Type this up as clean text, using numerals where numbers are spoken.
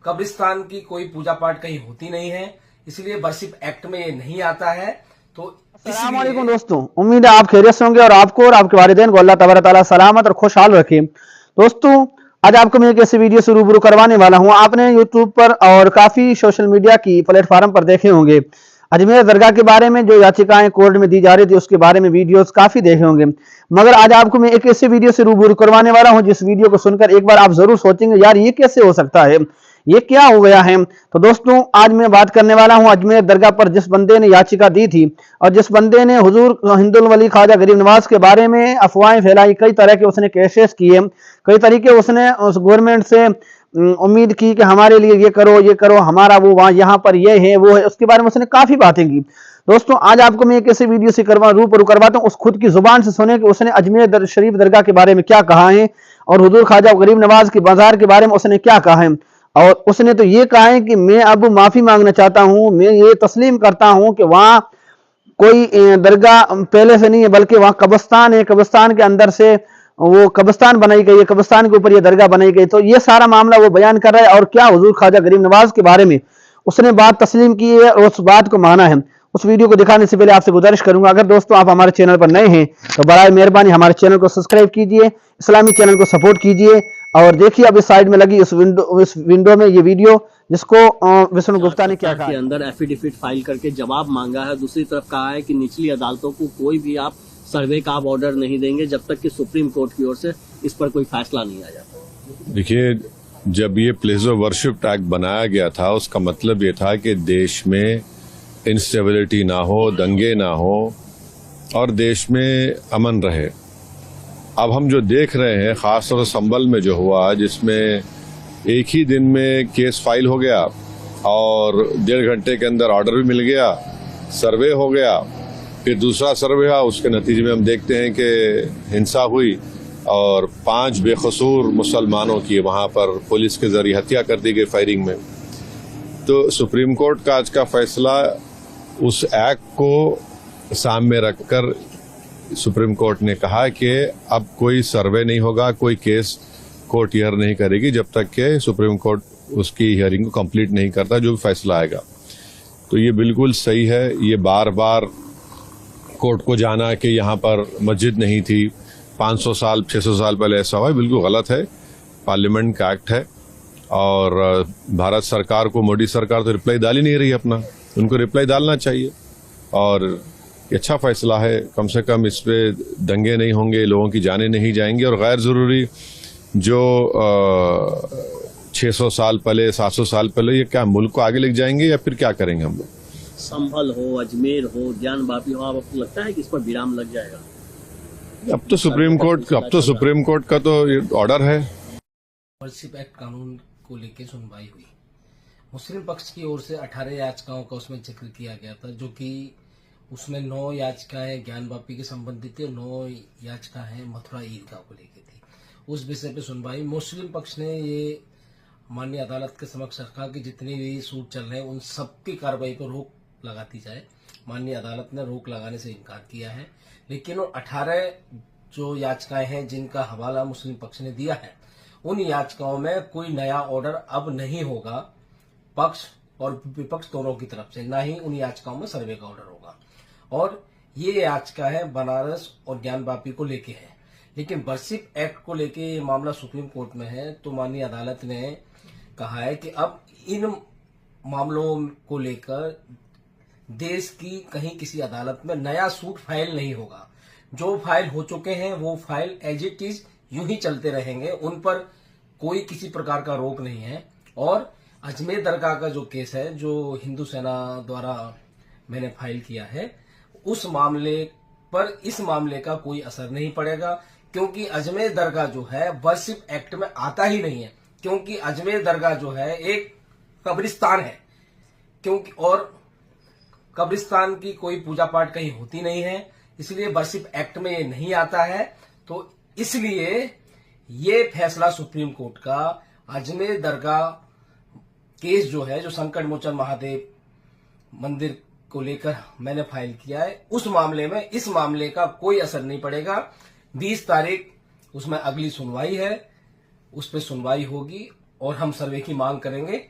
कब्रिस्तान की कोई पूजा पाठ कहीं होती नहीं है, इसलिए वर्शिप एक्ट में ये नहीं आता है। तो अस्सलाम वालेकुम दोस्तों, उम्मीद है आप खैरियत से होंगे और आपको और आपके वालिदैन को अल्लाह तबारक तआला सलामत और खुशहाल रखे। दोस्तों, आज आपको मैं एक ऐसी वीडियो से रूबरू करवाने वाला हूं। आपने यूट्यूब पर और काफी सोशल मीडिया की प्लेटफॉर्म पर देखे होंगे अजमेर दरगाह के बारे में जो याचिकाएं कोर्ट में दी जा रही थी, उसके बारे में वीडियोस काफी देखे होंगे। मगर आज आपको मैं एक ऐसी वीडियो से रूबरू करवाने वाला हूं जिस वीडियो को सुनकर एक बार आप जरूर सोचेंगे, यार ये कैसे हो सकता है, ये क्या हो गया है। तो दोस्तों, आज मैं बात करने वाला हूं अजमेर दरगाह पर जिस बंदे ने याचिका दी थी और जिस बंदे ने हुजूर हिंदुल वली ख्वाजा गरीब नवाज के बारे में अफवाहें फैलाई, कई तरह के उसने केसेस किए, कई तरीके उसने उस गवर्नमेंट से उम्मीद की कि हमारे लिए ये करो, हमारा वो वहां यहाँ पर ये है वो है, उसके बारे में उसने काफी बातें की। दोस्तों, आज आपको मैं एक ऐसी वीडियो से रूबरू करवाता हूँ, उस खुद की जुबान से सुने कि उसने अजमेर शरीफ दरगाह के बारे में क्या कहा है और हुजूर ख्वाजा गरीब नवाज के बाजार के बारे में उसने क्या कहा है। और उसने तो ये कहा है कि मैं अब माफी मांगना चाहता हूं, मैं ये तस्लीम करता हूं कि वहां कोई दरगाह पहले से नहीं है, बल्कि वहां कब्रिस्तान है, कब्रिस्तान के अंदर से वो कब्रिस्तान बनाई गई है, कब्रिस्तान के ऊपर ये दरगाह बनाई गई। तो ये सारा मामला वो बयान कर रहा है और क्या हुजूर ख्वाजा गरीब नवाज के बारे में उसने बात तस्लीम की है और उस बात को माना है। उस वीडियो को दिखाने से पहले आपसे गुजारिश करूंगा, अगर दोस्तों आप हमारे चैनल पर नए हैं तो बराए मेहरबानी हमारे चैनल को सब्सक्राइब कीजिए, इस्लामी चैनल को सपोर्ट कीजिए। और देखिए अब इस साइड में लगी इस विंडो में ये वीडियो जिसको विष्णु गुप्ता ने क्या कहा के अंदर एफिडेविट फाइल करके जवाब मांगा है। दूसरी तरफ कहा है कि निचली अदालतों को कोई भी आप सर्वे का आप ऑर्डर नहीं देंगे जब तक कि सुप्रीम कोर्ट की ओर से इस पर कोई फैसला नहीं आ जाता। देखिए, जब ये प्लेस ऑफ वर्शिप एक्ट बनाया गया था उसका मतलब ये था कि देश में इंस्टेबिलिटी ना हो, दंगे ना हो और देश में अमन रहे। अब हम जो देख रहे हैं, खासतौर से संभल में जो हुआ, जिसमें एक ही दिन में केस फाइल हो गया और 1.5 घंटे के अंदर ऑर्डर भी मिल गया, सर्वे हो गया, फिर दूसरा सर्वे हुआ, उसके नतीजे में हम देखते हैं कि हिंसा हुई और 5 बेकसूर मुसलमानों की वहां पर पुलिस के जरिए हत्या कर दी गई फायरिंग में। तो सुप्रीम कोर्ट का आज का फैसला उस एक्ट को सामने रखकर सुप्रीम कोर्ट ने कहा कि अब कोई सर्वे नहीं होगा, कोई केस कोर्ट हियर नहीं करेगी जब तक कि सुप्रीम कोर्ट उसकी हियरिंग को कंप्लीट नहीं करता, जो भी फैसला आएगा। तो ये बिल्कुल सही है। ये बार बार कोर्ट को जाना कि यहाँ पर मस्जिद नहीं थी, 500 साल 600 साल पहले ऐसा हुआ, बिल्कुल गलत है। पार्लियामेंट का एक्ट है और भारत सरकार को, मोदी सरकार तो रिप्लाई डाल ही नहीं रही अपना, उनको रिप्लाई डालना चाहिए। और ये अच्छा फैसला है, कम से कम इस पे दंगे नहीं होंगे, लोगों की जानें नहीं जाएंगी और गैर जरूरी जो 600 साल पहले 700 साल पहले, ये क्या मुल्क को आगे लेके जाएंगे या फिर क्या करेंगे हम लोग। संभल हो, अजमेर हो, ज्ञानवापी हो, आपको लगता है कि इस पर विराम लग जाएगा? अब तो सुप्रीम कोर्ट का तो ऑर्डर है। वर्शिप एक्ट कानून को लेकर सुनवाई हुई। मुस्लिम पक्ष की ओर से 18 याचिकाओं का उसमें जिक्र किया गया था, जो कि उसमें 9 याचिकाएं ज्ञानवापी के संबंधित थी और 9 याचिकाएं मथुरा ईदगाह को लेकर थी। उस विषय पे सुनवाई मुस्लिम पक्ष ने ये माननीय अदालत के समक्ष रखा कि जितने भी सूट चल रहे हैं उन सबकी कार्रवाई पर रोक लगा दी जाए। माननीय अदालत ने रोक लगाने से इनकार किया है, लेकिन वो 18 जो याचिकाएं हैं जिनका हवाला मुस्लिम पक्ष ने दिया है, उन याचिकाओं में कोई नया ऑर्डर अब नहीं होगा पक्ष और विपक्ष दोनों की तरफ से, ना ही उन याचिकाओं में सर्वे का ऑर्डर होगा। और ये याचिका है बनारस और ज्ञानवापी को लेके है, लेकिन वर्शिप एक्ट को लेके ये मामला सुप्रीम कोर्ट में है। तो माननीय अदालत ने कहा है कि अब इन मामलों को लेकर देश की कहीं किसी अदालत में नया सूट फाइल नहीं होगा। जो फाइल हो चुके हैं वो फाइल एज इट इज यूं ही चलते रहेंगे, उन पर कोई किसी प्रकार का रोक नहीं है। और अजमेर दरगाह का जो केस है, जो हिंदू सेना द्वारा मैंने फाइल किया है, उस मामले पर इस मामले का कोई असर नहीं पड़ेगा, क्योंकि अजमेर दरगाह जो है वर्शिप एक्ट में आता ही नहीं है, क्योंकि अजमेर दरगाह जो है एक कब्रिस्तान है, क्योंकि और कब्रिस्तान की कोई पूजा पाठ कहीं होती नहीं है, इसलिए वर्शिप एक्ट में ये नहीं आता है। तो इसलिए ये फैसला सुप्रीम कोर्ट का अजमेर दरगाह केस जो है, जो संकट मोचन महादेव मंदिर को लेकर मैंने फाइल किया है, उस मामले में इस मामले का कोई असर नहीं पड़ेगा। 20 तारीख उसमें अगली सुनवाई है, उस पर सुनवाई होगी और हम सर्वे की मांग करेंगे।